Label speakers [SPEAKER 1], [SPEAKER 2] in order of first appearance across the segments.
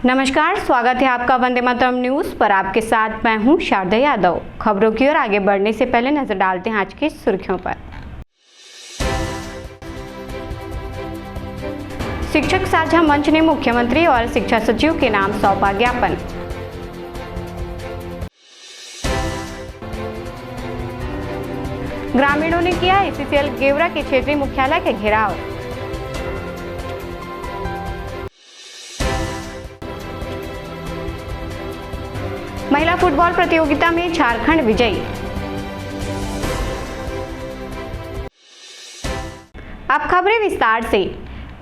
[SPEAKER 1] नमस्कार, स्वागत है आपका वंदे मातरम न्यूज पर। आपके साथ मैं हूं शारदा यादव। खबरों की ओर आगे बढ़ने से पहले नजर डालते हैं आज की सुर्खियों पर। शिक्षक साझा मंच ने मुख्यमंत्री और शिक्षा सचिव के नाम सौंपा ज्ञापन। ग्रामीणों ने किया एसीसीएल गेवरा के क्षेत्रीय मुख्यालय के घेराव। महिला फुटबॉल प्रतियोगिता में झारखंड विजयी। अब खबरें विस्तार से।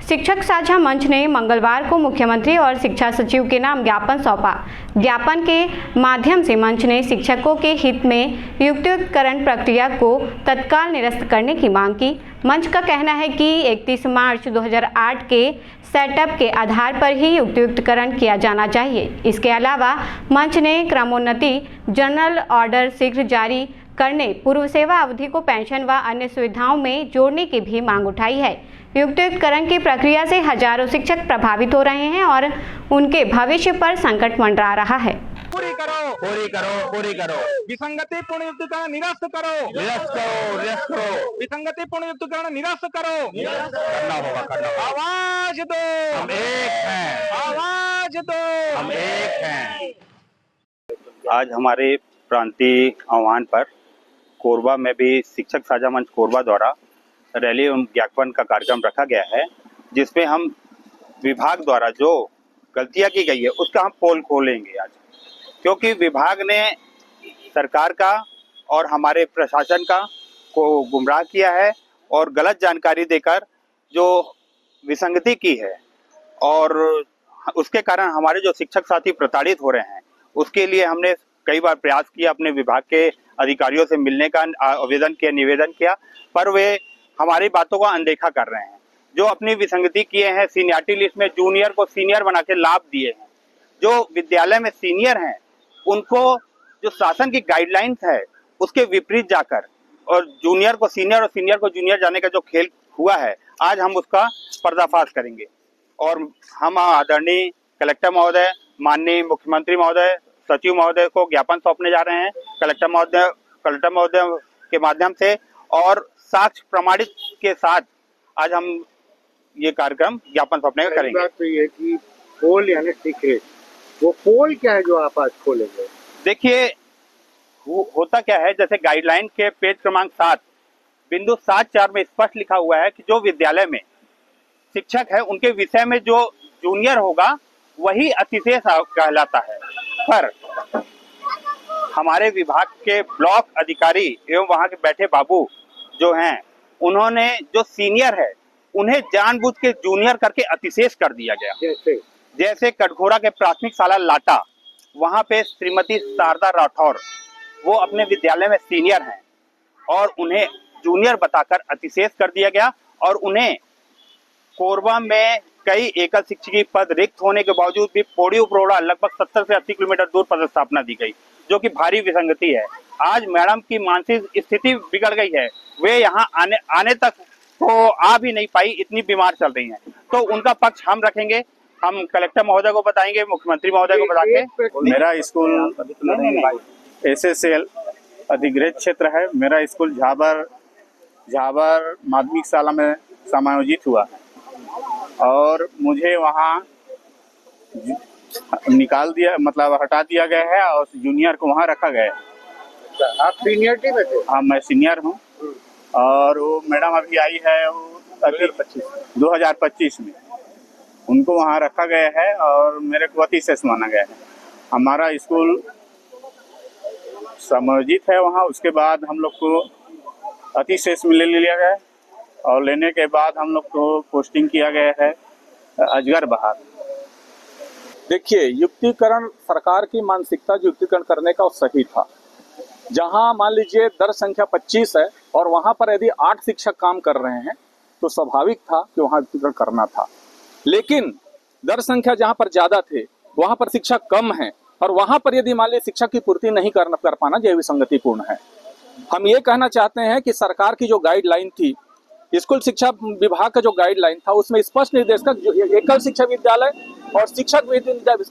[SPEAKER 1] शिक्षक साझा मंच ने मंगलवार को मुख्यमंत्री और शिक्षा सचिव के नाम ज्ञापन सौंपा। ज्ञापन के माध्यम से मंच ने शिक्षकों के हित में युक्तियुक्तकरण प्रक्रिया को तत्काल निरस्त करने की मांग की। मंच का कहना है कि 31 मार्च 2008 के सेटअप के आधार पर ही युक्तियुक्तकरण किया जाना चाहिए। इसके अलावा मंच ने क्रमोन्नति जनरल ऑर्डर शीघ्र जारी करने, पूर्व सेवा अवधि को पेंशन व अन्य सुविधाओं में जोड़ने की भी मांग उठाई है। युक्तियुक्तकरण की प्रक्रिया से हजारों शिक्षक प्रभावित हो रहे हैं और उनके भविष्य पर संकट मंडरा रहा है।
[SPEAKER 2] पूरी करो, पूरी करो, पूरी करो। विसंगति पूर्ण युक्तिकरण निरस्त करो, निरस्त करो, निरस्त करो। विसंगति पूर्ण युक्तिकरण निरस्त करो, करना होगा, करना होगा। आवाज दो, हम एक हैं। आवाज दो, हम एक हैं।
[SPEAKER 3] आज हमारे प्रांतीय आह्वान पर कोरबा में भी शिक्षक साझा मंच कोरबा द्वारा रैली एवं ज्ञापन का कार्यक्रम रखा गया है, जिसमें हम विभाग द्वारा जो गलतियां की गई है उसका हम पोल खोलेंगे आज, क्योंकि विभाग ने सरकार का और हमारे प्रशासन का को गुमराह किया है और गलत जानकारी देकर जो विसंगति की है और उसके कारण हमारे जो शिक्षक साथी प्रताड़ित हो रहे हैं। उसके लिए हमने कई बार प्रयास किया, अपने विभाग के अधिकारियों से मिलने का आवेदन किया, निवेदन किया, पर वे हमारी बातों को अनदेखा कर रहे हैं। जो अपनी विसंगति किए हैं, सीनियरिटी लिस्ट में जूनियर को सीनियर बना के लाभ दिए हैं। जो विद्यालय में सीनियर हैं उनको जो शासन की गाइडलाइंस है उसके विपरीत जाकर और जूनियर को सीनियर और सीनियर को जूनियर जाने का जो खेल हुआ है, आज हम उसका पर्दाफाश करेंगे। और हम आदरणीय कलेक्टर महोदय, माननीय मुख्यमंत्री महोदय, सचिव महोदय को ज्ञापन सौंपने जा रहे हैं कलेक्टर महोदय के माध्यम से, और साक्ष्य प्रमाणित के साथ आज हम ये कार्यक्रम ज्ञापन सौंपने का करेंगे।
[SPEAKER 4] बात तो ये कि पोल यानी सीक्रेट, वो पोल क्या है जो आप आज खोलेंगे?
[SPEAKER 3] देखिए, होता क्या है, जैसे गाइडलाइन के पेज क्रमांक 7 बिंदु 7.4 में स्पष्ट लिखा हुआ है कि जो विद्यालय में शिक्षक है उनके विषय में जो जूनियर होगा वही अतिशेष कहलाता है। पर हमारे विभाग के ब्लॉक अधिकारी एवं वहां के बैठे बाबू जो हैं, उन्होंने जो सीनियर है उन्हें जानबूझ के जूनियर करके अतिशेष कर दिया गया। जैसे कटघोरा के प्राथमिक शाला लाटा, वहां पे श्रीमती शारदा राठौर वो अपने विद्यालय में सीनियर हैं और उन्हें जूनियर बताकर अतिशेष कर दिया गया। और उन्हें कोरबा में कई एकल शिक्षकी पद रिक्त होने के बावजूद भी पौड़ी उपरोड़ा लगभग 70 से 80 किलोमीटर दूर पदस्थापना दी गई, जो कि भारी विसंगति है। आज मैडम की मानसिक स्थिति बिगड़ गई है, वे यहाँ आने तक तो आ भी नहीं पाई, इतनी बीमार चल रही हैं। तो उनका पक्ष हम रखेंगे, हम कलेक्टर महोदय को बताएंगे, मुख्यमंत्री महोदय को बताएंगे।
[SPEAKER 5] मेरा स्कूल एसएसएल अधिग्रहित क्षेत्र है। मेरा स्कूल झाबर माध्यमिक शाला में समायोजित हुआ और मुझे वहाँ निकाल दिया, मतलब हटा दिया गया है और जूनियर को वहाँ रखा गया है।
[SPEAKER 4] आप सीनियरिटी में थे?
[SPEAKER 5] हाँ, मैं सीनियर हूँ। और वो मैडम अभी आई है, वो अभी 2025 में उनको वहाँ रखा गया है और मेरे को अतिशेष माना गया है। हमारा स्कूल समायोजित है वहाँ, उसके बाद हम लोग को अतिशेष में ले लिया गया और लेने के बाद हम लोग को पोस्टिंग किया गया है अजगर बहार।
[SPEAKER 6] देखिए, युक्तिकरण सरकार की मानसिकता जो युक्तिकरण करने का वो सही था। जहां मान लीजिए दर संख्या 25 है और वहां पर यदि 8 शिक्षक काम कर रहे हैं तो स्वाभाविक था कि वहां युक्तिकरण करना था। लेकिन दर संख्या जहां पर ज्यादा थे वहां पर शिक्षक कम है और वहां पर यदि मान लीजिए शिक्षक की पूर्ति नहीं कर पाना, यह विसंगतिपूर्ण है। हम ये कहना चाहते हैं कि सरकार की जो गाइडलाइन थी, स्कूल शिक्षा विभाग का जो गाइडलाइन था, उसमें स्पष्ट निर्देश था एकल शिक्षा विद्यालय और शिक्षक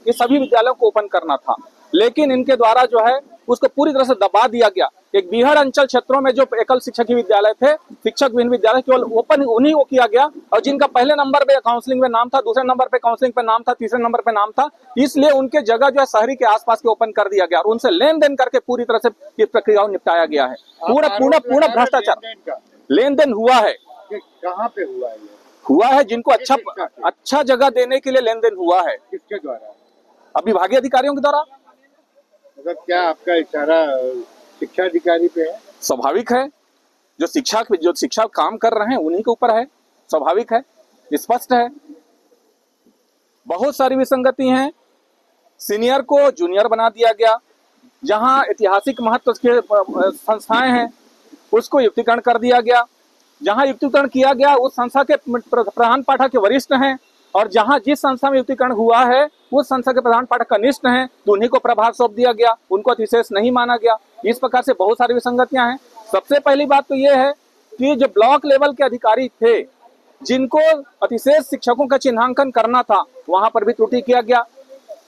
[SPEAKER 6] के सभी विद्यालयों को ओपन करना था, लेकिन इनके द्वारा जो है उसको पूरी तरह से दबा दिया गया। एक बीहड़ अंचल क्षेत्रों में जो एकल शिक्षक विद्यालय थे, शिक्षक विहीन विद्यालय, केवल ओपन उन्हीं को किया गया, और जिनका पहले नंबर पे काउंसलिंग में नाम था, दूसरे नंबर पे काउंसलिंग पे नाम था, तीसरे नंबर पे नाम था, इसलिए उनके जगह जो है शहरी के आसपास के ओपन कर दिया गया और उनसे लेन देन करके पूरी तरह से ये प्रक्रिया निपटाया गया है। पूर्ण भ्रष्टाचार लेन देन हुआ है।
[SPEAKER 4] कहाँ पे हुआ है?
[SPEAKER 6] हुआ है जिनको अच्छा जगह देने के लिए लेन देन हुआ है।
[SPEAKER 4] किसके द्वारा?
[SPEAKER 6] अब विभागीय अधिकारियों के द्वारा।
[SPEAKER 4] मतलब क्या आपका इशारा शिक्षा अधिकारी पे है?
[SPEAKER 6] स्वाभाविक है, जो शिक्षा काम कर रहे हैं उन्हीं के ऊपर है, स्वाभाविक है, स्पष्ट है। बहुत सारी विसंगति हैं। सीनियर को जूनियर बना दिया गया, जहां ऐतिहासिक महत्व के संस्थाएं हैं उसको युक्तिकरण कर दिया गया, जहां युक्तिकरण किया गया उस संस्था के प्रधान पाठक वरिष्ठ हैं, और जहां जिस संस्था में युक्तिकरण हुआ है उस संस्था के प्रधान पाठक कनिष्ठ हैं, तो उन्हीं को प्रभार सौंप दिया गया, उनको अतिशेष नहीं माना गया। इस प्रकार से बहुत सारी विसंगतियां हैं। सबसे पहली बात तो ये है कि जो ब्लॉक लेवल के अधिकारी थे, जिनको अतिशेष शिक्षकों का चिन्हांकन करना था, वहां पर भी त्रुटि किया गया।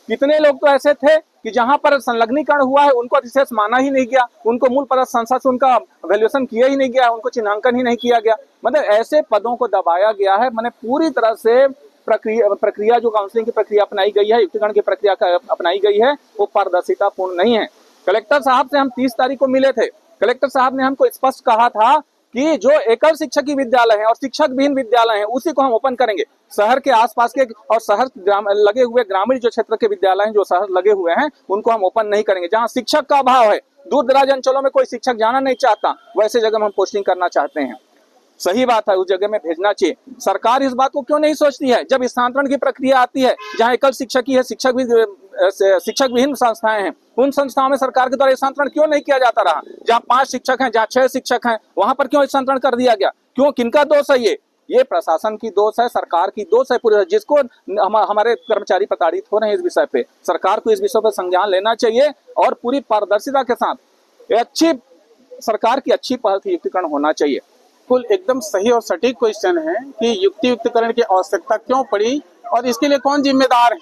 [SPEAKER 6] कितने लोग तो ऐसे थे कि जहां पर संलग्नीकरण हुआ है उनको अतिशेष माना ही नहीं गया, उनको मूल पद संस्था से उनका वैल्यूएशन किया ही नहीं गया, उनको चिन्हांकन ही नहीं किया गया। मतलब ऐसे पदों को दबाया गया है। मैंने पूरी तरह से प्रक्रिया जो काउंसलिंग की प्रक्रिया अपनाई गई है, युक्तिकरण की प्रक्रिया अपनाई गई है, वो पारदर्शिता पूर्ण नहीं है। कलेक्टर साहब से हम 30 तारीख को मिले थे। कलेक्टर साहब ने हमको स्पष्ट कहा था कि जो एकल शिक्षक विद्यालय है और शिक्षक विहीन विद्यालय है उसी को हम ओपन करेंगे। शहर के आसपास के और शहर लगे हुए ग्रामीण जो क्षेत्र के विद्यालय हैं, जो शहर लगे हुए हैं, उनको हम ओपन नहीं करेंगे। जहां शिक्षक का अभाव है, दूर दराज अंचलों में कोई शिक्षक जाना नहीं चाहता, वैसे जगह में हम पोस्टिंग करना चाहते हैं। सही बात है, उस जगह में भेजना चाहिए। सरकार इस बात को क्यों नहीं सोचती है? जब स्थानांतरण की प्रक्रिया आती है, जहां एकल शिक्षक ही है, शिक्षक विहीन संस्थाएं हैं, उन संस्थाओं में सरकार के द्वारा स्थानांतरण क्यों नहीं किया जाता रहा? जहां 5 शिक्षक हैं, जहां 6 शिक्षक हैं, वहां पर क्यों स्थानांतरण कर दिया गया? क्यों? किनका दोष है ये प्रशासन की दोष है, सरकार की दोष है पूरी, जिसको हमारे कर्मचारी प्रताड़ित हो रहे हैं। इस विषय पे सरकार को इस विषय पर संज्ञान लेना चाहिए और पूरी पारदर्शिता के साथ अच्छी सरकार की अच्छी पहल थी, युक्तिकरण होना चाहिए।
[SPEAKER 7] बिल्कुल एकदम सही और सटीक क्वेश्चन है कि युक्तिकरण की आवश्यकता क्यों पड़ी और इसके लिए कौन जिम्मेदार है।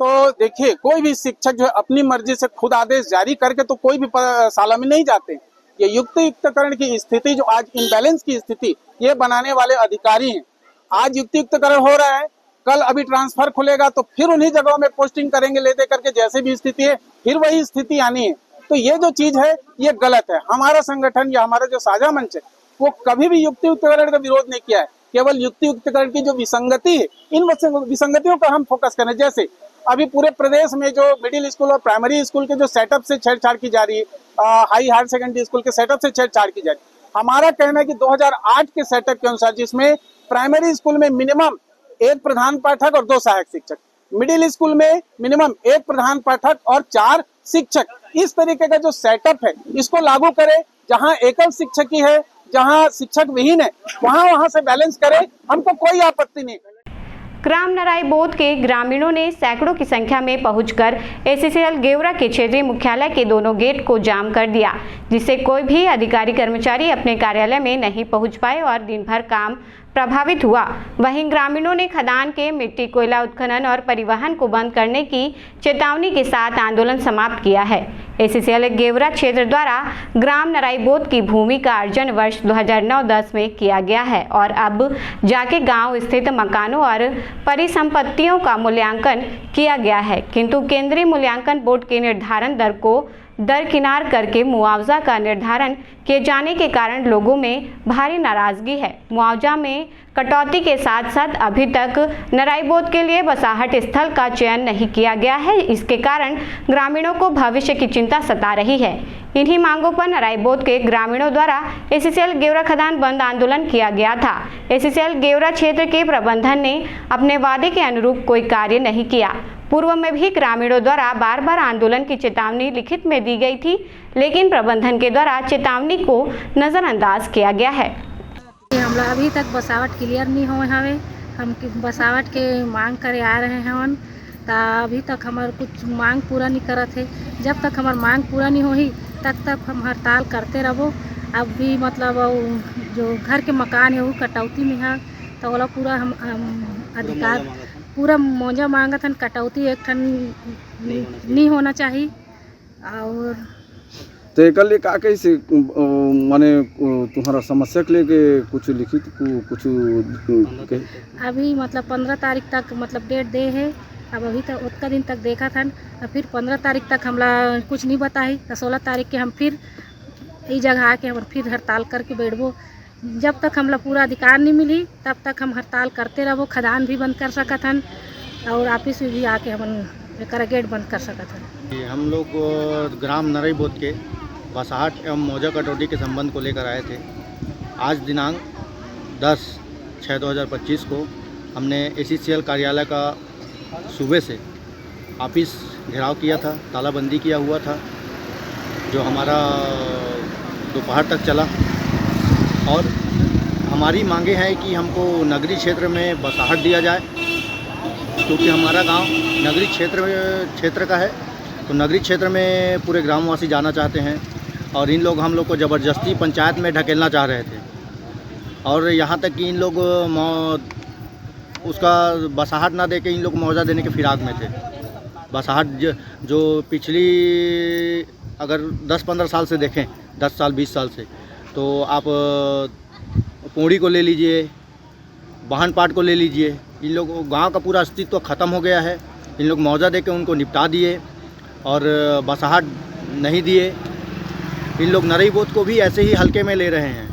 [SPEAKER 7] तो देखिए, कोई भी शिक्षक जो है अपनी मर्जी से खुद आदेश जारी करके तो कोई भी शाला में नहीं जाते। ये युक्तिकरण की स्थिति जो आज इम्बैलेंस की स्थिति, ये बनाने वाले अधिकारी हैं। आज युक्तिकरण हो रहा है, कल अभी ट्रांसफर खुलेगा तो फिर उन्हीं जगहों में पोस्टिंग करेंगे ले दे करके, जैसे भी स्थिति है फिर वही स्थिति आनी है। तो ये जो चीज है ये गलत है। हमारा संगठन या हमारा जो साझा मंच है वो कभी भी युक्तिकरण का विरोध नहीं किया है। केवल युक्तिकरण की जो विसंगति है, इन विसंगतियों पर हम फोकस करें। जैसे अभी पूरे प्रदेश में जो मिडिल स्कूल और प्राइमरी स्कूल के जो सेटअप से छेड़छाड़ की जा रही है, हायर सेकेंडरी स्कूल के सेटअप से छेड़छाड़ की जा रही है। हमारा कहना है कि 2008 के सेटअप के अनुसार, जिसमें प्राइमरी स्कूल में मिनिमम 1 प्रधान पाठक और 2 सहायक शिक्षक, मिडिल स्कूल में मिनिमम 1 प्रधान पाठक और 4 शिक्षक, इस तरीके का जो सेटअप है इसको लागू करें। जहां एकल शिक्षक ही है, जहां शिक्षक विहीन है, वहां से बैलेंस करें, हमको कोई आपत्ति नहीं।
[SPEAKER 1] ग्राम नरायबोद के ग्रामीणों ने सैकड़ों की संख्या में पहुंचकर एससीएल गेवरा के क्षेत्रीय मुख्यालय के दोनों गेट को जाम कर दिया, जिससे कोई भी अधिकारी कर्मचारी अपने कार्यालय में नहीं पहुंच पाए और दिन भर काम प्रभावित हुआ। वहीं ग्रामीणों ने खदान के मिट्टी कोयला उत्खनन और परिवहन को बंद करने की चेतावनी के साथ आंदोलन समाप्त किया है। एससीएल गेवरा क्षेत्र द्वारा ग्राम नरायबोद की भूमि का अर्जन वर्ष 2009-10 में किया गया है और अब जाके गांव स्थित मकानों और परिसंपत्तियों का मूल्यांकन किया गया है, किंतु केंद्रीय मूल्यांकन बोर्ड के निर्धारण दर को दरकिनार करके मुआवजा का निर्धारण किए जाने के कारण लोगों में भारी नाराजगी है। मुआवजा में कटौती के साथ साथ अभी तक नरायबोद के लिए बसाहट स्थल का चयन नहीं किया गया है। इसके कारण ग्रामीणों को भविष्य की चिंता सता रही है। इन्हीं मांगों पर नरायबोद के ग्रामीणों द्वारा एससीएल गेवरा खदान बंद आंदोलन किया गया था। एससीएल गेवरा क्षेत्र के प्रबंधन ने अपने वादे के अनुरूप कोई कार्य नहीं किया। पूर्व में भी ग्रामीणों द्वारा बार बार आंदोलन की चेतावनी लिखित में दी गई थी, लेकिन प्रबंधन के द्वारा चेतावनी को नजरअंदाज किया गया है।
[SPEAKER 8] हम लोग अभी तक बसावट क्लियर नहीं हुए हवे, हम बसावट के मांग करे आ रहे हैं, तो अभी तक हमार कुछ मांग पूरा नहीं करत है। जब तक हमार मांग पूरा नहीं होही तब हम हड़ताल करते रहो। अब भी मतलब जो घर के मकान है वो कटौती में है, तो वो पूरा हम अधिकार पूरा मौजा मांगत हन, कटौती एक ठन नहीं होना चाहिए। और
[SPEAKER 9] तो एक लिए का कैसे माने तुम्हारा समस्या के लेके कुछ लिखित कुछ
[SPEAKER 8] अभी मतलब 15 तारीख तक मतलब डेट दे है। अब अभी तक उतना दिन तक देखा था, और फिर 15 तारीख तक हमला कुछ नहीं बताई, तो 16 तारीख के हम फिर इस जगह आके हम फिर हड़ताल करके बैठबो। जब तक हमला पूरा अधिकार नहीं मिली तब तक हम हड़ताल करते रहो। खदान भी बंद कर सकत हन और ऑफिस में भी आके हम गेट बंद कर सकत हन।
[SPEAKER 4] हम लोग ग्राम नरई बोध के बसाहट एवं मौजा कटौती के संबंध को लेकर आए थे। आज दिनांक 10/6/2025 को हमने ACCL कार्यालय का सुबह से ऑफिस घेराव किया था, तालाबंदी किया हुआ था, जो हमारा दोपहर तक चला। और हमारी मांगे हैं कि हमको नगरीय क्षेत्र में बसाहट दिया जाए, क्योंकि हमारा गांव नगरीय क्षेत्र का है। तो नगरीय क्षेत्र में पूरे ग्रामवासी जाना चाहते हैं और इन लोग हम लोग को ज़बरदस्ती पंचायत में ढकेलना चाह रहे थे। और यहाँ तक कि इन लोग उसका बसाहट ना दे के इन लोग मुआवजा देने के फिराक में थे। बसाहट जो पिछली अगर 10-15 साल से देखें, 10 साल 20 साल से, तो आप पोड़ी को ले लीजिए, वाहन पाट को ले लीजिए, इन लोग गांव का पूरा अस्तित्व ख़त्म हो गया है। इन लोग मुआवजा दे के उनको निपटा दिए और बसाहट नहीं दिए। इन लोग नरई बोध को भी ऐसे ही हल्के में ले रहे हैं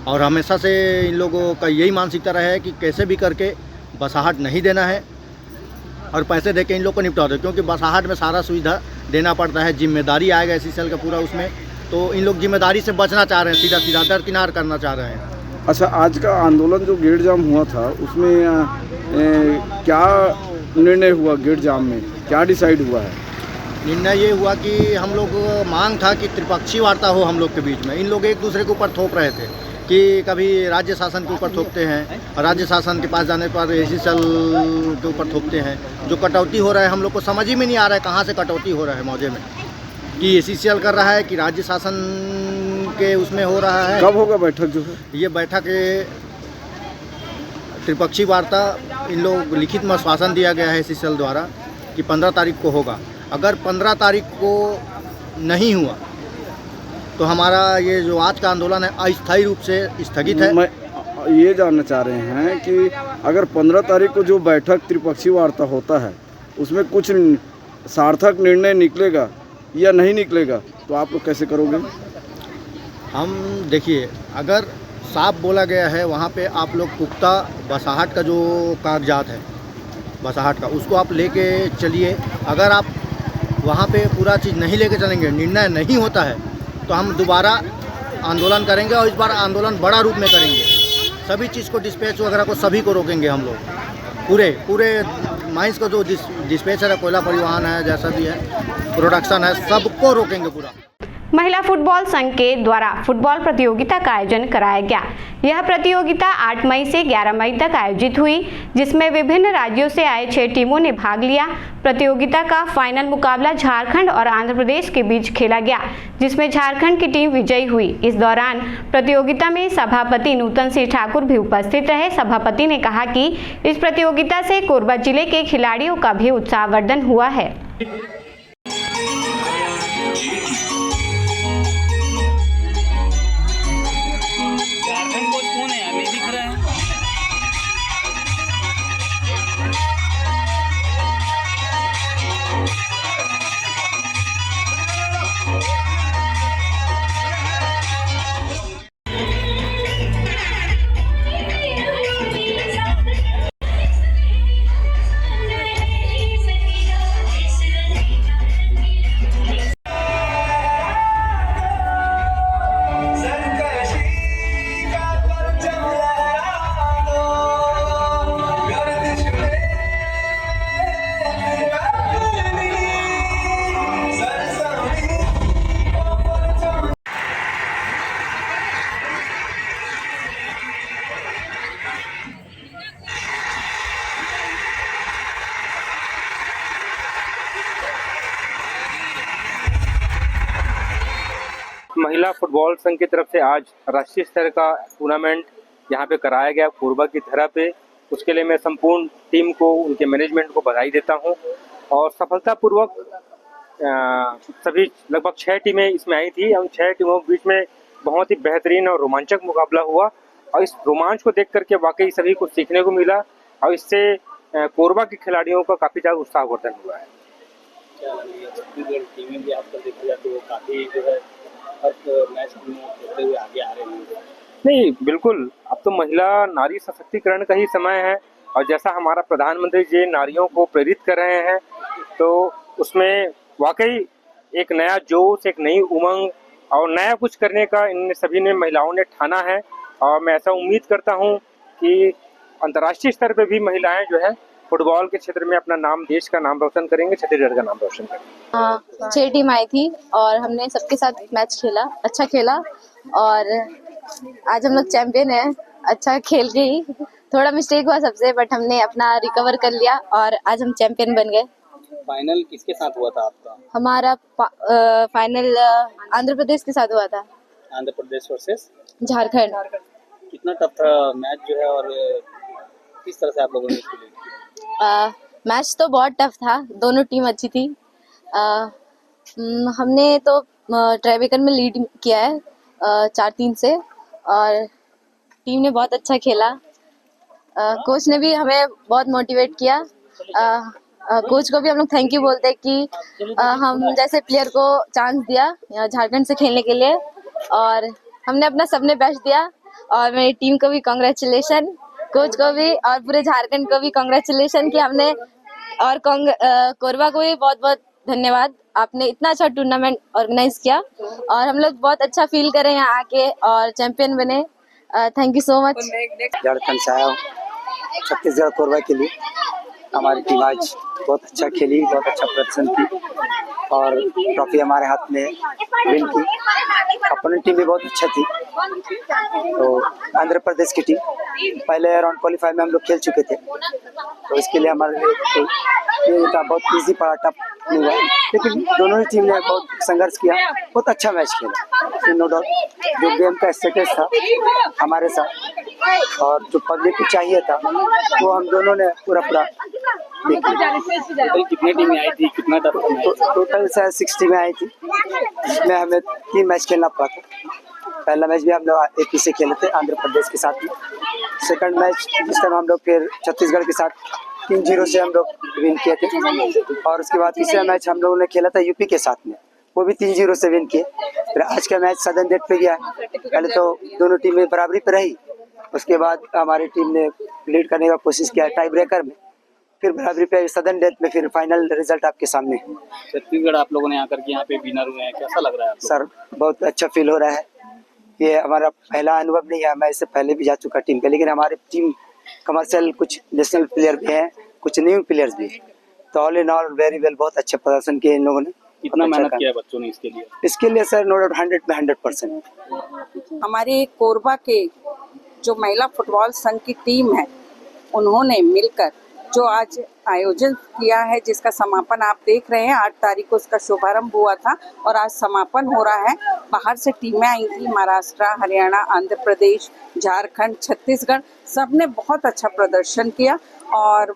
[SPEAKER 4] और हमेशा से इन लोगों का यही मानसिकता रहा है कि कैसे भी करके बसाहट नहीं देना है और पैसे दे के इन लोग को निपटा दो, क्योंकि बसाहट में सारा सुविधा देना पड़ता है, जिम्मेदारी आएगा ACCL का पूरा उसमें। तो इन लोग जिम्मेदारी से बचना चाह रहे हैं, सीधा सीधा दरकिनार करना चाह रहे हैं।
[SPEAKER 9] अच्छा, आज का आंदोलन जो गेट जाम हुआ था उसमें क्या निर्णय हुआ? गेट जाम में क्या डिसाइड हुआ है?
[SPEAKER 4] निर्णय ये हुआ कि हम लोग मांग था कि त्रिपक्षीय वार्ता हो हम लोग के बीच में। इन लोग एक दूसरे के ऊपर थोप रहे थे कि कभी राज्य शासन के ऊपर थोपते हैं और राज्य शासन के पास जाने पर ACCL के ऊपर थोपते हैं। जो कटौती हो रहा है हम लोग को समझ ही में नहीं आ रहा है कहाँ से कटौती हो रहा है मौजे में, कि ACCL कर रहा है कि राज्य शासन के उसमें हो रहा है।
[SPEAKER 9] कब होगा बैठक? जो है
[SPEAKER 4] ये बैठक त्रिपक्षीय वार्ता इन लोग लिखित में आश्वासन दिया गया है ACCL द्वारा कि 15 तारीख को होगा। अगर 15 तारीख को नहीं हुआ तो हमारा ये जो आज का आंदोलन है अस्थायी रूप से स्थगित है।
[SPEAKER 9] मैं ये जानना चाह रहे हैं कि अगर 15 तारीख को जो बैठक त्रिपक्षीय वार्ता होता है उसमें कुछ सार्थक निर्णय निकलेगा या नहीं निकलेगा तो आप लोग कैसे करोगे?
[SPEAKER 4] हम देखिए, अगर साफ बोला गया है वहाँ पे आप लोग पुख्ता बसाहट का जो कागजात है बसाहट का, उसको आप लेके चलिए। अगर आप वहाँ पे पूरा चीज़ नहीं लेके चलेंगे, निर्णय नहीं होता है, तो हम दोबारा आंदोलन करेंगे और इस बार आंदोलन बड़ा रूप में करेंगे। सभी चीज़ को डिस्पैच वगैरह को सभी को रोकेंगे हम लोग। पूरे माइंस का जो डिस्पैचर है, कोयला परिवहन है, जैसा भी है, प्रोडक्शन है, सबको रोकेंगे पूरा।
[SPEAKER 1] महिला फुटबॉल संघ के द्वारा फुटबॉल प्रतियोगिता का आयोजन कराया गया। यह प्रतियोगिता 8 मई से 11 मई तक आयोजित हुई, जिसमें विभिन्न राज्यों से आए 6 टीमों ने भाग लिया। प्रतियोगिता का फाइनल मुकाबला झारखंड और आंध्र प्रदेश के बीच खेला गया, जिसमें झारखंड की टीम विजयी हुई। इस दौरान प्रतियोगिता में सभापति नूतन सिंह ठाकुर भी उपस्थित रहे। सभापति ने कहा कि इस प्रतियोगिता से कोरबा जिले के खिलाड़ियों का भी उत्साहवर्धन हुआ है।
[SPEAKER 10] महिला फुटबॉल संघ की तरफ से आज राष्ट्रीय स्तर का टूर्नामेंट यहाँ पे कराया गया कोरबा की धरा पे, उसके लिए मैं संपूर्ण टीम को, उनके मैनेजमेंट को बधाई देता हूं। और सफलतापूर्वक सभी लगभग 6 टीमें इसमें आई थी। उन 6 टीमों के बीच में बहुत ही बेहतरीन और रोमांचक मुकाबला हुआ और इस रोमांच को देख करके वाकई सभी को सीखने को मिला और इससे कोरबा के खिलाड़ियों का काफ़ी ज़्यादा उत्साहवर्धन हुआ है।
[SPEAKER 11] छत्तीसगढ़ टीमें भी आजकल देखा जाए तो वो काफ़ी जो है हर मैच में खेलते हुए आगे आ रहे हैं।
[SPEAKER 10] नहीं, बिल्कुल, अब तो महिला नारी सशक्तिकरण का ही समय है और जैसा हमारा प्रधानमंत्री जी नारियों को प्रेरित कर रहे हैं तो उसमें वाकई एक नया जोश, एक नई उमंग और नया कुछ करने का इन सभी ने महिलाओं ने ठाना है। और मैं ऐसा उम्मीद करता हूं कि अंतर्राष्ट्रीय स्तर पे भी महिलाएं जो है फुटबॉल के क्षेत्र में अपना नाम, देश का नाम रोशन करेंगे, छत्तीसगढ़ का नाम रोशन करेंगे।
[SPEAKER 12] 6 टीम आई थी और हमने सबके साथ मैच खेला, अच्छा खेला और आज हम लोग चैंपियन हैं। अच्छा खेल के ही थोड़ा मिस्टेक हुआ सबसे, बट हमने अपना रिकवर कर लिया और आज हम चैंपियन बन गए।
[SPEAKER 11] फाइनल किसके साथ हुआ था आपका?
[SPEAKER 12] हमारा फाइनल आंध्र प्रदेश के साथ हुआ था।
[SPEAKER 11] आंध्र प्रदेश वर्सेस
[SPEAKER 12] झारखंड।
[SPEAKER 11] कितना टफ था मैच जो है और किस तरह से आप लोगों ने इसको लिया?
[SPEAKER 12] मैच तो बहुत टफ था, दोनों टीम अच्छी थी। हमने तो ट्राईब्रेकर में लीड किया है 4-3 से और टीम ने बहुत अच्छा खेला। कोच ने भी हमें बहुत मोटिवेट किया। कोच को भी हम लोग थैंक यू बोलते हैं कि हम जैसे प्लेयर को चांस दिया झारखंड से खेलने के लिए और हमने अपना सबने बेस्ट दिया। और मेरी टीम को भी कांग्रेचुलेशन, कोच को भी और पूरे झारखंड को भी कांग्रेचुलेशन कि हमने और कोरबा को भी बहुत बहुत धन्यवाद, आपने इतना अच्छा टूर्नामेंट ऑर्गेनाइज किया और हम लोग बहुत अच्छा फील करें यहाँ आके और चैंपियन बने। Thank you so much.
[SPEAKER 13] Jharkhand से आया हूँ छत्तीसगढ़ कोरबा के लिए। हमारी टीम आज बहुत अच्छा खेली, बहुत अच्छा प्रदर्शन की और ट्रॉफी हमारे हाथ में विन की। अपनी टीम भी बहुत अच्छा थी। तो आंध्र प्रदेश की टीम पहले राउंड क्वालिफाई में हम लोग खेल चुके थे तो इसके लिए हमारे लिए बहुत ईजी पड़ा, टफ नहीं हुआ। लेकिन दोनों ही टीम ने बहुत संघर्ष किया, बहुत अच्छा मैच खेला। नो डाउट जो गेम का स्टेटस था हमारे साथ और जो पब्लिक को चाहिए था वो हम दोनों ने पूरा
[SPEAKER 11] कितनी टीमें आई थी, कितना टफ था?
[SPEAKER 13] टोटल 6 टीमें आई थी जिसमें हमें 3 मैच खेलना पड़ा था। पहला मैच भी हम लोग AP से खेले थे आंध्र प्रदेश के साथ में। सेकंड मैच जिस टाइम हम लोग फिर छत्तीसगढ़ के साथ 3-0 से हम लोग विन किए थे और उसके बाद तीसरा मैच हम लोगों ने खेला था UP के साथ में, वो भी 3-0 से विन किए। फिर आज का मैच सदन डेट पे गया। पहले तो दोनों टीमें बराबरी पे रही, उसके बाद हमारी टीम ने लीड करने का कोशिश किया टाई ब्रेकर में, फिर बराबरी पे सदन डेथ में, फिर फाइनल रिजल्ट आपके सामने।
[SPEAKER 11] छत्तीसगढ़ आप लोगों ने आकर के यहाँ पे विनर हुए हैं, कैसा लग रहा है?
[SPEAKER 13] सर बहुत अच्छा फील हो रहा है। ये हमारा पहला अनुभव नहीं है, मैं इससे पहले भी जा चुका टीम पे, लेकिन हमारी टीम कमर्शियल कुछ नेशनल प्लेयर भी हैं, कुछ न्यू प्लेयर्स भी हैं। तो all in all very well, बहुत अच्छा प्रदर्शन किया इन लोगों ने।
[SPEAKER 11] कितना मेहनत किया है बच्चों ने इसके लिए?
[SPEAKER 13] इसके लिए सर नो डाउट 100 में 100%।
[SPEAKER 14] हमारे कोरबा के जो महिला फुटबॉल संघ की टीम है उन्होंने मिलकर जो आज आयोजन किया है, जिसका समापन आप देख रहे हैं। 8 तारीख को उसका शुभारंभ हुआ था और आज समापन हो रहा है। बाहर से टीमें आई थी, महाराष्ट्र, हरियाणा, आंध्र प्रदेश, झारखंड, छत्तीसगढ़, सब ने बहुत अच्छा प्रदर्शन किया और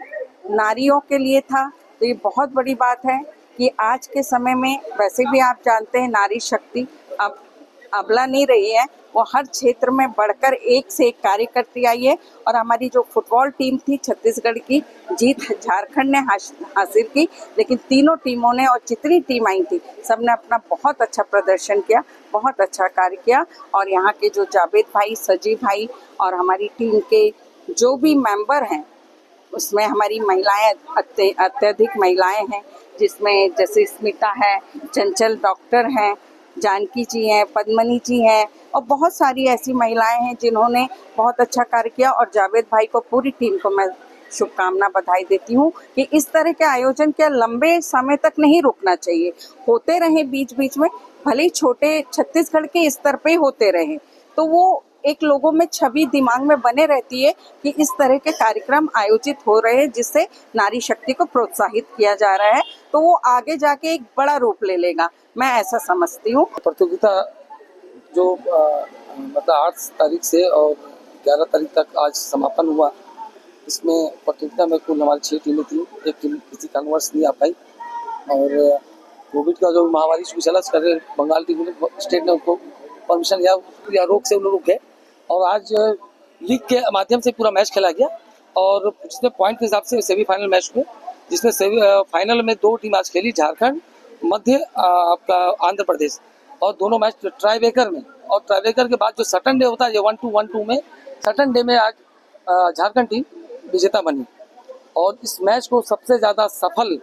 [SPEAKER 14] नारियों के लिए था तो ये बहुत बड़ी बात है कि आज के समय में वैसे भी आप जानते हैं नारी शक्ति अब अबला नहीं रही है, वो हर क्षेत्र में बढ़कर एक से एक कार्य करती आई है। और हमारी जो फुटबॉल टीम थी छत्तीसगढ़ की, जीत झारखंड ने हासिल की, लेकिन तीनों टीमों ने और जितनी टीम आई थी सब ने अपना बहुत अच्छा प्रदर्शन किया, बहुत अच्छा कार्य किया। और यहाँ के जो जावेद भाई, सजीव भाई और हमारी टीम के जो भी मेंबर हैं उसमें हमारी महिलाएं अत्यधिक महिलाएं हैं, जिसमें जैसे स्मिता है, चंचल डॉक्टर हैं, जानकी जी हैं, पद्मनी जी हैं और बहुत सारी ऐसी महिलाएं हैं जिन्होंने बहुत अच्छा कार्य किया। और जावेद भाई को, पूरी टीम को मैं शुभकामना बधाई देती हूँ कि इस तरह के आयोजन क्या लंबे समय तक नहीं रुकना चाहिए, होते रहे बीच बीच में, भले ही छोटे छत्तीसगढ़ के स्तर पे होते रहे, तो वो एक लोगों में छवि दिमाग में बने रहती है कि इस तरह के कार्यक्रम आयोजित हो रहे हैं जिससे नारी शक्ति को प्रोत्साहित किया जा रहा है, तो वो आगे जाके एक बड़ा रूप ले लेगा, मैं ऐसा समझती हूँ।
[SPEAKER 15] प्रतियोगिता जो मतलब 8 तारीख से और 11 तारीख तक आज समापन हुआ इसमें प्रतियोगिता में कुल हमारी 6 टीमें थी। एक टीम किसी कारणवश नहीं आ पाई और कोविड का जो महामारी शुरू चला कर बंगाल टीम ने स्टेट ने उनको परमिशन या रोक से रुक गए और आज लीग के माध्यम से पूरा मैच खेला गया और पिछले पॉइंट के हिसाब से सेमीफाइनल मैच हुए, जिसमें फाइनल में 2 टीम आज खेली, झारखंड मध्य आपका आंध्र प्रदेश, और दोनों मैच ट्राई ब्रेकर में, और ट्राई ब्रेकर के बाद जो सटन डे होता है 1-2 में सटन डे में आज झारखंड टीम विजेता बनी। और इस मैच को सबसे ज़्यादा सफल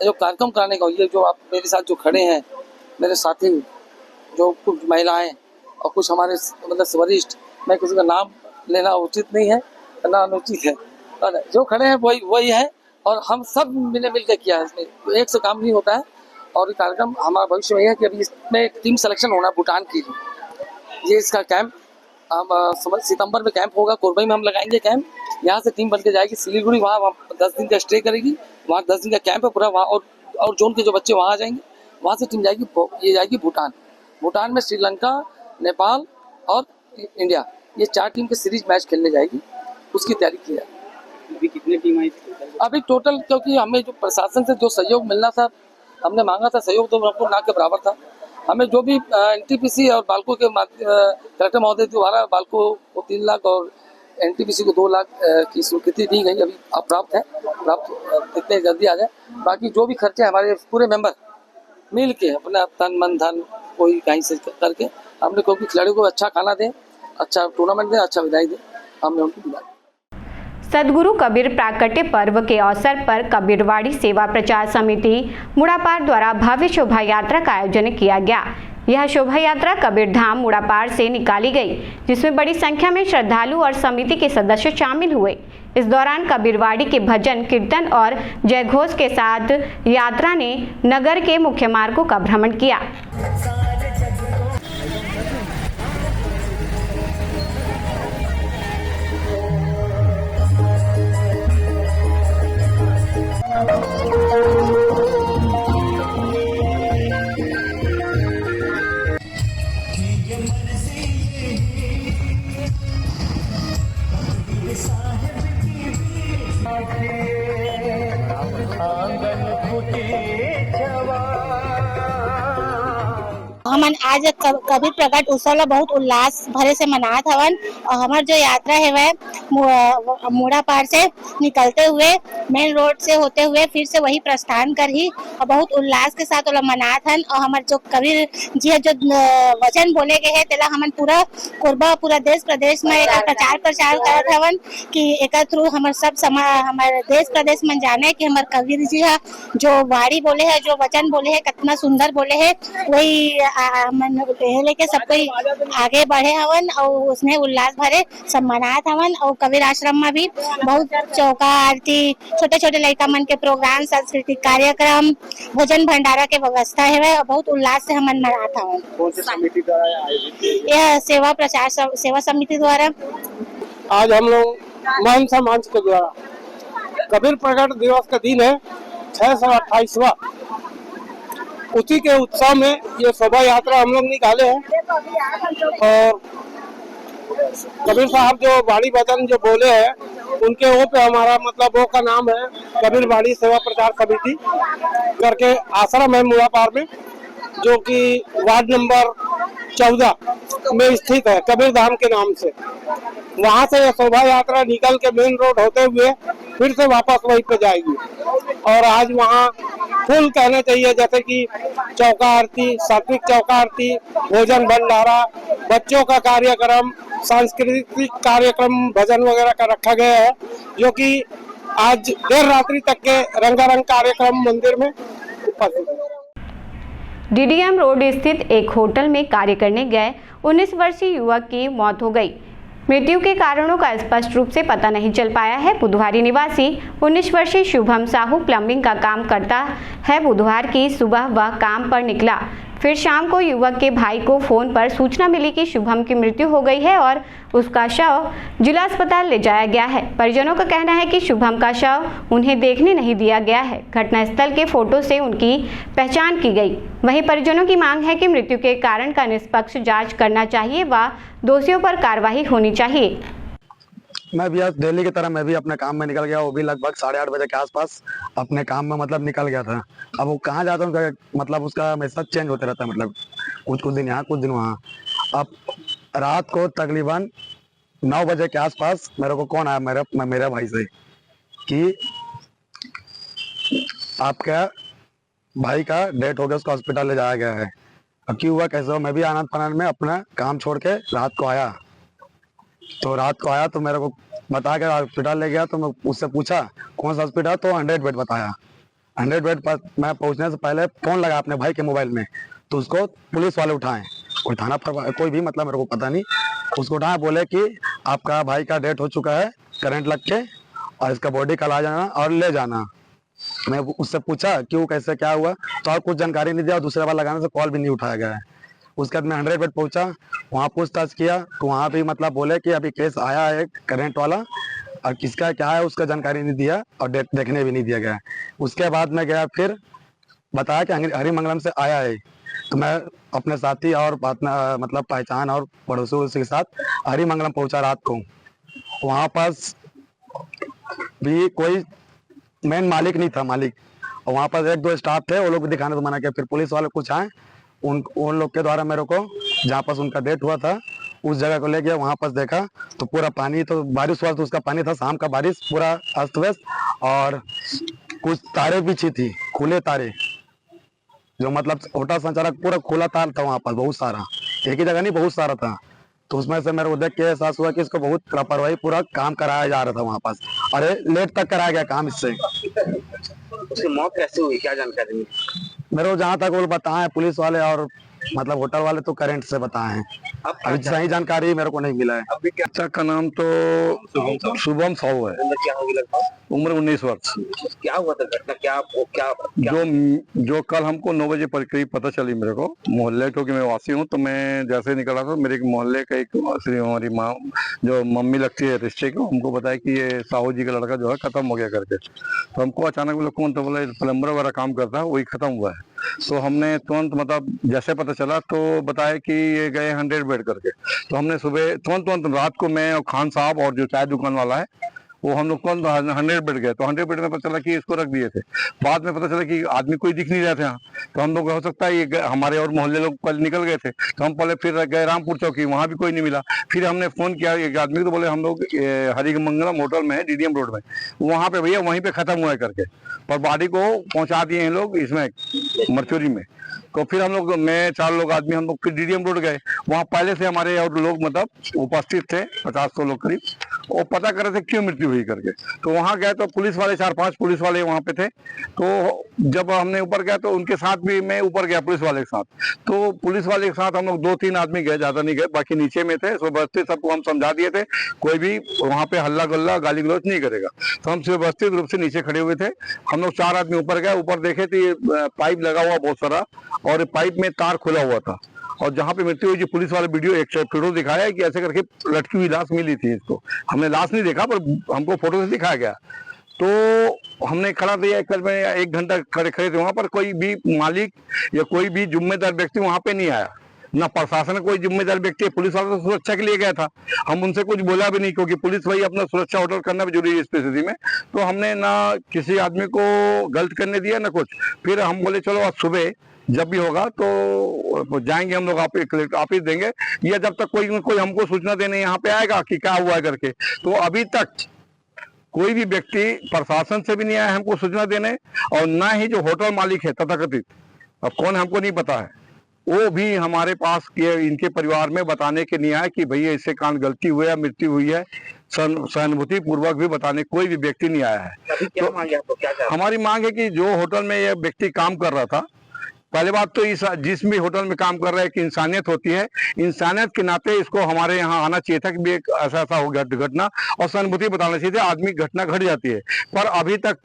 [SPEAKER 15] जो कार्यक्रम कराने का, ये जो आप मेरे साथ जो खड़े हैं मेरे साथी, जो कुछ महिलाएं और कुछ हमारे मतलब वरिष्ठ, मैं किसी का नाम लेना उचित नहीं है ना अनुचित है, और जो खड़े हैं वही है और हम सब मिल के किया है। इसमें एक से काम नहीं होता है और ये कार्यक्रम हमारा भविष्य में है कि अभी इसमें टीम सिलेक्शन होना भूटान की, ये इसका कैंप हम सितंबर में कैंप होगा, कोरबई में हम लगाएंगे कैंप। यहाँ से टीम बन के जाएगी सिलीगुड़ी, वहाँ 10 दिन का स्टे करेगी, वहाँ 10 दिन का कैंप है पूरा वहाँ, और जोन के जो बच्चे वहाँ आ जाएंगे, वहाँ से टीम जाएगी, ये जाएगी भूटान में श्रीलंका, नेपाल और इंडिया, ये 4 टीम के सीरीज मैच खेलने जाएगी, उसकी तैयारी की है।
[SPEAKER 11] अभी कितनी टीम आई थी
[SPEAKER 15] अभी टोटल? क्योंकि हमें जो प्रशासन से जो सहयोग मिलना था, हमने मांगा था सहयोग, तो हमको ना के बराबर था। हमें जो भी एनटीपीसी और बाल्को के कलेक्टर महोदय द्वारा बाल्को को 3 लाख और एनटीपीसी को 2 लाख की स्वीकृति दी गई, अभी अप्राप्त है, प्राप्त इतने जल्दी आ जाए। बाकी जो भी खर्चे हमारे पूरे मेंबर मिल के अपना तन मन धन कोई कहीं से करके हमने, क्योंकि खिलाड़ियों को अच्छा खाना दें, अच्छा टूर्नामेंट दें, अच्छा विदाई दें, हमने उनको बुलाया।
[SPEAKER 1] सदगुरु कबीर प्राकट्य पर्व के अवसर पर कबीरवाड़ी सेवा प्रचार समिति मुड़ापार द्वारा भव्य शोभा यात्रा का आयोजन किया गया। यह शोभा यात्रा कबीर धाम मुड़ापार से निकाली गई, जिसमें बड़ी संख्या में श्रद्धालु और समिति के सदस्य शामिल हुए। इस दौरान कबीरवाड़ी के भजन कीर्तन और जयघोष के साथ यात्रा ने नगर के मुख्य मार्गों का भ्रमण किया।
[SPEAKER 16] हमन आज कबीर प्रकट उत्सव ला बहुत उल्लास भरे से मनात हवन और हमार जो यात्रा है वह मुड़ा पार से निकलते हुए मेन रोड से होते हुए फिर से वही प्रस्थान कर ही और बहुत उल्लास के साथ ओला मनात हन। और हमार जो कबीर जी है जो वचन बोले गए हैं तेला हमन पूरा कोरबा पूरा देश प्रदेश में एक प्रचार करत हवन कि एक थ्रू हमार सब हमारे देश प्रदेश में जाने कि हमार कबीर जी है जो वाणी बोले है, जो वचन बोले है, कितना सुंदर बोले है, वही मन लेके सब कोई आगे बढ़े हवन और उसमें उल्लास भरे सब मनात हवन। और कबीर आश्रम में भी बहुत चौका आरती, छोटे छोटे लड़का मन के प्रोग्राम, सांस्कृतिक कार्यक्रम, भोजन भंडारा के व्यवस्था है और बहुत उल्लास से हमन मनात हवन।
[SPEAKER 11] कौन सी समिति द्वारा आयोजित?
[SPEAKER 16] यह सेवा प्रचार सेवा समिति द्वारा
[SPEAKER 7] आज हम लोग मानसा मंच के द्वारा कबीर प्रकट दिवस का दिन है 628वां, उसी के उत्सव में ये शोभा यात्रा हम लोग निकाले हैं। और कबीर साहब जो वाणी वचन जो बोले हैं उनके वो पे हमारा मतलब वो का नाम है कबीर वाणी सेवा प्रचार समिति करके आश्रम है मुड़ापार में, जो कि वार्ड नंबर 14 में स्थित है कबीर धाम के नाम से। वहाँ से शोभा यात्रा निकल के मेन रोड होते हुए फिर से वापस वहीं पे जाएगी। और आज वहाँ फुल कहना चाहिए, जैसे कि चौका आरती, सात्विक चौका आरती, भोजन भंडारा, बच्चों का कार्यक्रम, सांस्कृतिक कार्यक्रम, भजन वगैरह का रखा गया है, जो कि आज देर रात्रि तक के रंगारंग कार्यक्रम मंदिर में उपस्थित है।
[SPEAKER 1] डीडीएम रोड स्थित एक होटल में कार्य करने गए 19 वर्षीय युवक की मौत हो गई। मृत्यु के कारणों का स्पष्ट रूप से पता नहीं चल पाया है। बुधवारी निवासी 19 वर्षीय शुभम साहू प्लम्बिंग का काम करता है। बुधवार की सुबह वह काम पर निकला, फिर शाम को युवक के भाई को फोन पर सूचना मिली कि शुभम की मृत्यु हो गई है और उसका शव जिला अस्पताल ले जाया गया है। परिजनों का कहना है कि शुभम का शव उन्हें देखने नहीं दिया गया है। घटनास्थल के फोटो से उनकी पहचान की गई। वहीं परिजनों की मांग है कि मृत्यु के कारण का निष्पक्ष जांच करना चाहिए व दोषियों पर कार्रवाई होनी चाहिए।
[SPEAKER 17] मैं भी आज डेली की तरह मैं भी अपने काम में निकल गया, वो भी लगभग 8:30 बजे के आसपास अपने काम में मतलब निकल गया था। अब वो कहाँ जाता हूँ मतलब उसका मैसेज चेंज होते रहता है, मतलब कुछ दिन यहाँ कुछ दिन वहाँ। अब रात को तकरीबन 9 बजे के आसपास मेरे को कौन आया मेरे भाई से कि आपका भाई का डेथ हो गया, उसको हॉस्पिटल ले जाया गया है। अब क्यों हुआ कैसे हुआ, मैं भी आनंद फानंद में अपना काम छोड़ के रात को आया। तो मेरे को बता के हॉस्पिटल ले गया। तो मैं उससे पूछा कौन सा हॉस्पिटल, तो 100 बेड बताया। 100 बेड पर मैं पहुंचने से पहले फोन लगा अपने भाई के मोबाइल में, तो उसको पुलिस वाले उठाए, कोई थाना पर कोई भी मतलब मेरे को पता नहीं, उसको उठाए, बोले कि आपका भाई का डेथ हो चुका है करंट लग के, और इसका बॉडी कल आ जाना और ले जाना। मैं उससे पूछा क्यों कैसे क्या हुआ, तो और कुछ जानकारी नहीं दिया, और दूसरे बार लगाने से कॉल भी नहीं उठाया गया है। उसके बाद मैं 100 बेड पहुंचा, वहाँ पूछताछ किया तो वहाँ भी मतलब बोले कि अभी केस आया है करंट वाला, और किसका क्या है उसका जानकारी नहीं दिया और डेट देखने भी नहीं दिया गया। उसके बाद मैं गया, फिर बताया कि हरिमंगलम से आया है। तो मैं अपने साथी और मतलब पहचान और पड़ोसियों के साथ हरिमंगलम पहुंचा रात को। वहाँ पास भी कोई मेन मालिक नहीं था, मालिक, और वहाँ पर 1-2 स्टाफ थे, वो लोग दिखाने तो मना किया। फिर पुलिस वाले कुछ आए, उन लोग के द्वारा मेरे को जहाँ पास उनका डेथ हुआ था उस जगह को ले गया। वहाँ पास देखा तो पूरा पानी, तो बारिश हुआ तो उसका पानी था, शाम का बारिश, पूरा अस्त व्यस्त, और कुछ तारे पीछे थी, खुले तारे, जो मतलब होटल संचालक पूरा खुला तार था वहाँ पर, बहुत सारा, एक ही जगह नहीं बहुत सारा था। तो उसमें से मेरे को देख के एहसास हुआ कि इसको बहुत लापरवाही पूरा काम कराया जा रहा था वहाँ पास, अरे लेट तक कराया गया काम इससे।
[SPEAKER 3] उसकी मौत कैसे हुई, क्या जानकारी मिली?
[SPEAKER 17] मेरे को जहाँ तक वो बताए पुलिस वाले और मतलब होटल वाले तो करंट से बताए हैं, अभी सही जानकारी मेरे को नहीं मिला है।
[SPEAKER 18] अभी बच्चा का नाम तो शुभम साहू है,
[SPEAKER 3] क्या होगी लगभग
[SPEAKER 18] उम्र 19 वर्ष।
[SPEAKER 3] क्या हुआ था घटना, क्या
[SPEAKER 18] जो कल हमको 9 बजे पर करीब पता चली मेरे को मोहल्ले, क्योंकि मैं वासी हूँ, तो मैं जैसे निकला था मेरे मोहल्ले का एक हमारी माँ जो मम्मी लगती है रिश्ते को, हमको बताया कि ये साहू जी का लड़का जो है खत्म हो गया करके। तो हमको अचानक बोला कौन, तो बोला प्लम्बर वगैरह काम करता है वही खत्म हुआ है। तो हमने तुरंत मतलब जैसे पता चला तो बताया कि ये गए 100 बेड करके। तो हमने सुबह तुरंत रात को मैं और खान साहब और जो चाय दुकान वाला है वो हम लोग कौन 100 बेड गए। तो 100 बेड में पता चला कि इसको रख दिए थे। बाद में पता चला कि आदमी कोई दिख नहीं रहा था यहाँ। तो हम लोग हो सकता है ये हमारे और मोहल्ले लोग कल निकल गए थे। तो हम पहले फिर गए रामपुर चौकी, वहाँ भी कोई नहीं मिला। फिर हमने फोन किया एक आदमी को, तो बोले हम लोग हरिमंगलम होटल में है DDM रोड में, वहाँ पे भैया वहीं पे खत्म हुआ है करके, पर बॉडी को पहुँचा दिए हैं लोग इसमें मरचोरी में। तो फिर हम लोग, मैं 4 लोग आदमी, हम लोग फिर DDM रोड गए। वहाँ पहले से हमारे और लोग मतलब उपस्थित थे, 50-100 लोग करीब, वो पता कर रहे थे क्यों मृत्यु हुई करके। तो वहाँ गए तो पुलिस वाले 4-5 पुलिस वाले वहाँ पे थे। तो जब हमने ऊपर गया तो उनके साथ भी मैं ऊपर गया पुलिस वाले के साथ। तो पुलिस वाले के साथ हम लोग 2-3 आदमी गए, ज्यादा नहीं गए, बाकी नीचे में थे। सुव्यवस्थित सबको हम समझा दिए थे, कोई भी वहाँ पे हल्ला गुल्ला गाली गलौज नहीं करेगा। तो हम सुव्यवस्थित रूप से नीचे खड़े हुए थे। हम लोग 4 आदमी ऊपर गए, ऊपर देखे तो ये पाइप लगा हुआ बहुत सारा, और पाइप में तार खुला हुआ था। और जहाँ पे मृत्यु हुई, जो पुलिस वाले एक फोटो दिखाया है कि ऐसे करके लटकी हुई लाश मिली थी इसको। हमने लाश नहीं देखा पर हमको फोटो से दिखाया गया। तो हमने खड़ा दिया, कल में 1 घंटा खड़े थे वहाँ पर। कोई भी मालिक या कोई भी जिम्मेदार व्यक्ति वहाँ पे नहीं आया, ना प्रशासन कोई जिम्मेदार व्यक्ति। पुलिस वाला तो सुरक्षा के लिए गया था, हम उनसे कुछ बोला भी नहीं, क्योंकि पुलिस भाई अपना सुरक्षा होटल करना भी जरूरी है इस स्थिति में। तो हमने ना किसी आदमी को गलत करने दिया ना कुछ। फिर हम बोले चलो आज सुबह जब भी होगा तो जाएंगे हम लोग, ऑफिस देंगे, या जब तक कोई हमको सूचना देने यहाँ पे आएगा कि क्या हुआ करके। तो अभी तक कोई भी व्यक्ति प्रशासन से भी नहीं आया हमको सूचना देने, और ना ही जो होटल मालिक है तथाकथित, अब कौन हमको नहीं पता है, वो भी हमारे पास इनके परिवार में बताने के नहीं आए कि भैया इससे कान गलती हुई है, मृत्यु हुई है। सहानुभूति पूर्वक भी बताने कोई भी व्यक्ति नहीं आया है। तो हमारी मांग है कि जो होटल में यह व्यक्ति काम कर रहा था, पहले बात तो जिस भी होटल में काम कर रहा है कि इंसानियत होती है, इंसानियत के नाते इसको हमारे यहाँ आना चाहिए था कि भी एक ऐसा हो गया घटना, और सहानुभूति बताना चाहिए था। आदमी घटना घट जाती है, पर अभी तक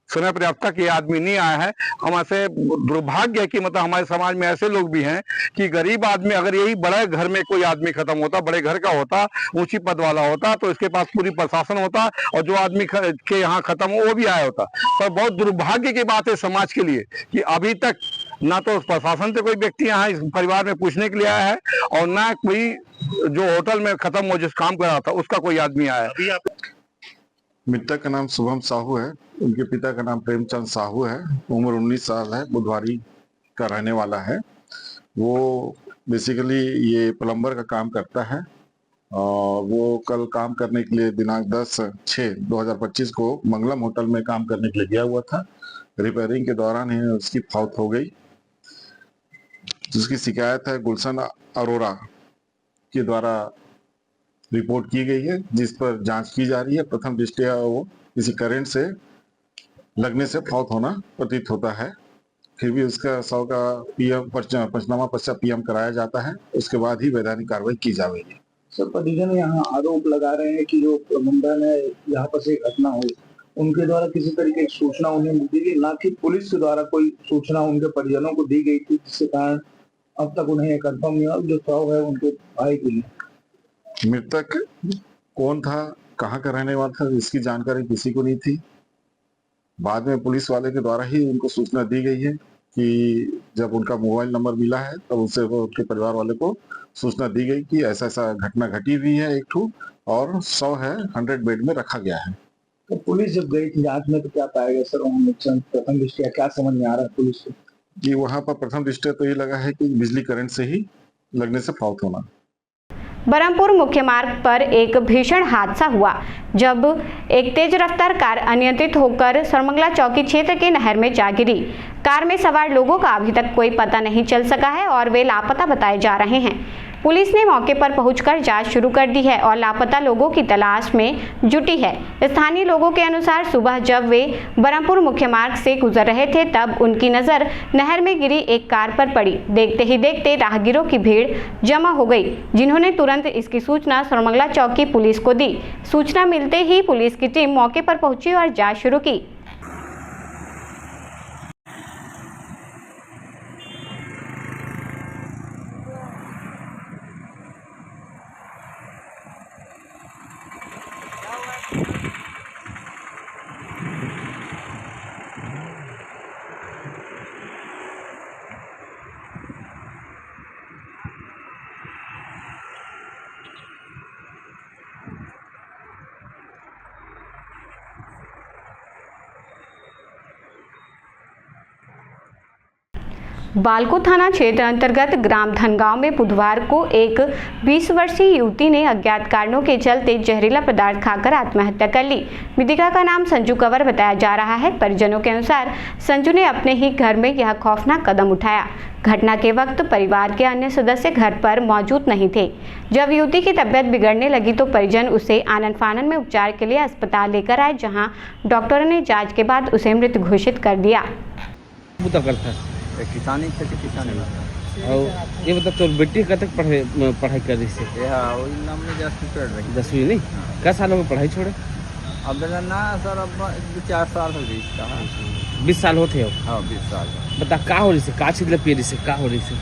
[SPEAKER 18] समय पर्याप्त तक ये आदमी नहीं आया है। हम ऐसे दुर्भाग्य है कि मतलब हमारे समाज में ऐसे लोग भी हैं कि गरीब आदमी, अगर यही बड़े घर में कोई आदमी खत्म होता, बड़े घर का होता, ऊंची पद वाला होता, तो इसके पास पूरी प्रशासन होता, और जो आदमी के यहाँ खत्म हो वो भी आया होता। पर बहुत दुर्भाग्य की बात है समाज के लिए कि अभी तक ना तो प्रशासन से कोई व्यक्ति यहाँ इस परिवार में पूछने के लिए आया है और ना कोई जो होटल में खत्म हो जिस काम कर रहा था उसका कोई आदमी आया है।
[SPEAKER 19] मृतक का नाम शुभम साहू है, उनके पिता का नाम प्रेमचंद साहू है, उम्र 19 साल है, बुधवारी का रहने वाला है। वो बेसिकली ये प्लम्बर का काम करता है और वो कल काम करने के लिए दिनांक 10/6/2025 को मंगलम होटल में काम करने के लिए गया हुआ था। रिपेयरिंग के दौरान ही उसकी मौत हो गई, जिसकी शिकायत है गुलशन अरोरा के द्वारा रिपोर्ट की गई है, जिस पर जांच की जा रही है। प्रथम दृष्टया वो किसी करंट से लगने से मौत होना प्रतीत होता है। फिर भी उसका शव का पंचनामा पश्चात पीएम कराया जाता है, उसके बाद ही वैधानिक कार्रवाई की जाएगी।
[SPEAKER 20] सर, परिजन यहाँ आरोप लगा रहे हैं कि जो प्रबंधन है यहाँ पर से घटना हुई, उनके द्वारा किसी तरीके की सूचना उन्हें दी गई, ना कि पुलिस के द्वारा कोई सूचना उनके परिजनों को दी गई थी, जिसके कारण अब तक उन्हें कंफर्म नहीं हुआ जो शव है उनके भाई के लिए।
[SPEAKER 19] मृतक कौन था, कहाँ का रहने वाला था, इसकी जानकारी किसी को नहीं थी। बाद में पुलिस वाले के द्वारा ही उनको सूचना दी गई है कि जब उनका मोबाइल नंबर मिला है तब उससे उनके परिवार वाले को सूचना दी गई कि ऐसा ऐसा घटना घटी हुई है एक ठू, और शव है 100 बेड में रखा गया है।
[SPEAKER 20] तो पुलिस जब गई थी जांच में तो क्या पाया गया सर? प्रथम दृष्टया क्या समझ में आ रहा है पुलिस को?
[SPEAKER 19] कि वहाँ पर प्रथम दृष्टया तो ये लगा है कि बिजली करंट से ही लगने से मौत होना।
[SPEAKER 1] बरहमपुर मुख्य मार्ग पर एक भीषण हादसा हुआ जब एक तेज रफ्तार कार अनियंत्रित होकर सरमंगला चौकी क्षेत्र के नहर में जा गिरी। कार में सवार लोगों का अभी तक कोई पता नहीं चल सका है और वे लापता बताए जा रहे हैं। पुलिस ने मौके पर पहुंचकर जांच शुरू कर दी है और लापता लोगों की तलाश में जुटी है। स्थानीय लोगों के अनुसार सुबह जब वे बरहमपुर मुख्य मार्ग से गुजर रहे थे तब उनकी नज़र नहर में गिरी एक कार पर पड़ी। देखते ही देखते राहगीरों की भीड़ जमा हो गई, जिन्होंने तुरंत इसकी सूचना सरमंगला चौकी पुलिस को दी। सूचना मिलते ही पुलिस की टीम मौके पर पहुंची और जांच शुरू की। बालको थाना क्षेत्र अंतर्गत ग्राम धनगांव में बुधवार को एक 20 वर्षीय युवती ने अज्ञात कारणों के चलते जहरीला पदार्थ खाकर आत्महत्या कर ली। मृतका का नाम संजू कंवर बताया जा रहा है। परिजनों के अनुसार संजू ने अपने ही घर में यह खौफनाक कदम उठाया। घटना के वक्त परिवार के अन्य सदस्य घर पर मौजूद नहीं थे। जब युवती की तबीयत बिगड़ने लगी तो परिजन उसे आनन फानन में उपचार के लिए अस्पताल लेकर आए, जहां डॉक्टरों ने जांच के बाद उसे मृत घोषित कर दिया।
[SPEAKER 21] किसानी किसानी
[SPEAKER 22] और ये मतलब तो बेटी कब तक पढ़ाई कर रही थी?
[SPEAKER 21] वही नाम में
[SPEAKER 22] 10वीं नहीं? क्या साल हो गए पढ़ाई छोड़े?
[SPEAKER 21] अब ना सर, अब 4 साल हो गई इसका।
[SPEAKER 22] 20 साल होते हो?
[SPEAKER 21] हाँ 20 साल।
[SPEAKER 22] बता का हो रही से, का छिदले पिए रही से, का हो रही से?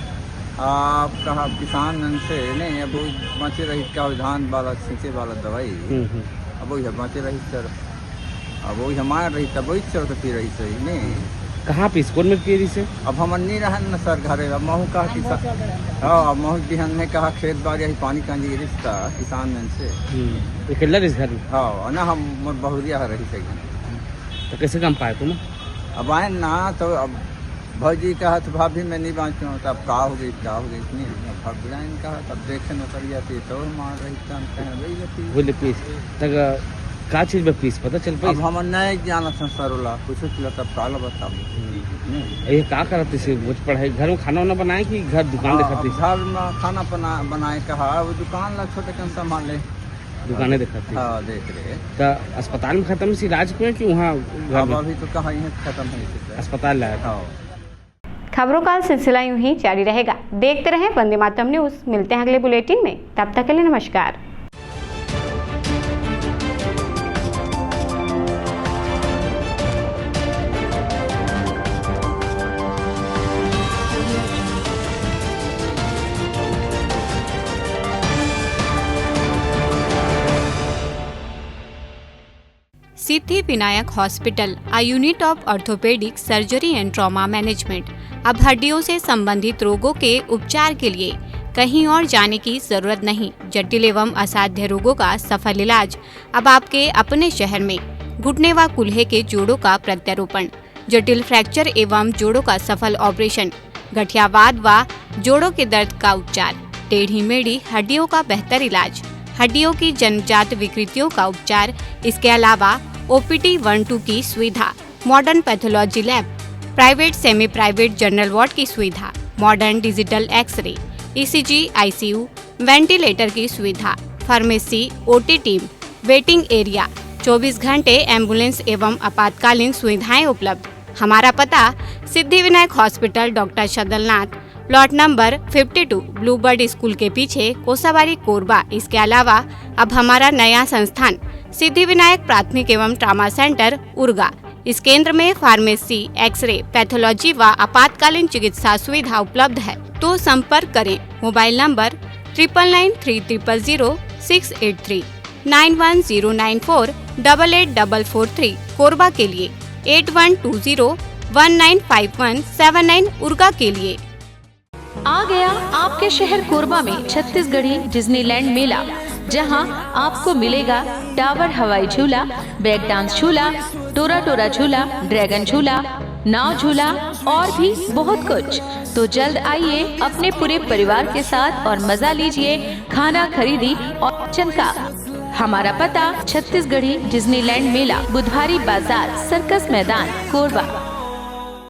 [SPEAKER 21] आप कहा किसान से नहीं, अब वो बचे रही क्या धान वाला सींचे वाला दवाई, अब वही बचे रही सर, अब वही हमारे रही तब वही सर तो पी रही सही नहीं।
[SPEAKER 22] कहाँ पे स्कूल में पी रही से?
[SPEAKER 21] अब हम नहीं रहन न सर घरे, अब महू कहा किसान, हाँ महू बिहान ने कहा खेत बाड़ी पानी का रिश्ता किसान मन से
[SPEAKER 22] इस घर में।
[SPEAKER 21] हाँ ना हम बहुरिया रही सही।
[SPEAKER 22] तो कैसे काम पाए तुम?
[SPEAKER 21] अब आए ना तो अब भौजी कहा तो भाभी मैं नहीं बाँच रहा हूँ, तब का हो गई नहीं, अब बिराइन कहा तब देखे न कर जाती तो मार रही
[SPEAKER 22] तक का चीज में पीस पता चल पाई?
[SPEAKER 21] अब हम नहीं जाना संसारोला कुछ चला तब काला बताओ।
[SPEAKER 22] ये क्या करते से कुछ पढ़ाई घर में खाना वाना बनाए कि घर दुकान दिखाती?
[SPEAKER 21] घर में खाना बनाए कहा वो दुकान ला छोटे कम संभाल ले,
[SPEAKER 22] दुकानें दिखाती।
[SPEAKER 21] हाँ देख रहे।
[SPEAKER 22] तो अस्पताल में खत्म सी इलाज क्यों कि वहाँ
[SPEAKER 21] अभी तो कहा खत्म है,
[SPEAKER 22] अस्पताल लाया।
[SPEAKER 1] खबरों का सिलसिला यूं ही जारी रहेगा। देखते रहें वंदे मातरम न्यूज। मिलते हैं अगले बुलेटिन में, तब तक के लिए नमस्कार।
[SPEAKER 23] Siddhi Vinayak hospital, a unit of orthopedic surgery and trauma management,
[SPEAKER 1] अब हड्डियों से संबंधित रोगों के उपचार के लिए कहीं और जाने की जरूरत नहीं। जटिल एवं असाध्य रोगों का सफल इलाज अब आपके अपने शहर में। घुटने व कूल्हे के जोड़ों का प्रत्यारोपण, जटिल फ्रैक्चर एवं जोड़ों का सफल ऑपरेशन, गठियावाद व जोड़ों के दर्द का उपचार, टेढ़ी मेढ़ी हड्डियों का बेहतर इलाज, हड्डियों की जन्मजात विकृतियों का उपचार। इसके अलावा OPD 1-2 की सुविधा, modern pathology lab, private semi private general ward की सुविधा, modern digital x-ray, ECG, ICU, ventilator की सुविधा, pharmacy, OT team, waiting area, 24 घंटे एम्बुलेंस एवं आपातकालीन सुविधाएं उपलब्ध। हमारा पता Siddhivinayak hospital, doctor Shadalnath, plot number 52, Bluebird school के पीछे, कोसाबारी, कोरबा। इसके अलावा अब हमारा नया संस्थान सिद्धिविनायक प्राथमिक एवं ट्रामा सेंटर, उर्गा। इस केंद्र में फार्मेसी, एक्सरे, पैथोलॉजी व आपातकालीन चिकित्सा सुविधा उपलब्ध है। तो संपर्क करें। मोबाइल नंबर 9993000683, 9109488443 कोरबा के लिए, 8120195179 उर्गा के लिए।
[SPEAKER 2] आ गया आपके शहर कोरबा में छत्तीसगढ़ी डिज्नीलैंड मेला, जहां आपको मिलेगा टावर हवाई झूला, ब्रेक डांस झूला, टोरा टोरा झूला, ड्रैगन झूला, नाव झूला और भी बहुत कुछ। तो जल्द आइए अपने पूरे परिवार के साथ और मजा लीजिए खाना, खरीदी और किचन का। हमारा पता छत्तीसगढ़ी डिज्नीलैंड मेला, बुधवारी बाजार, सर्कस मैदान, कोरबा।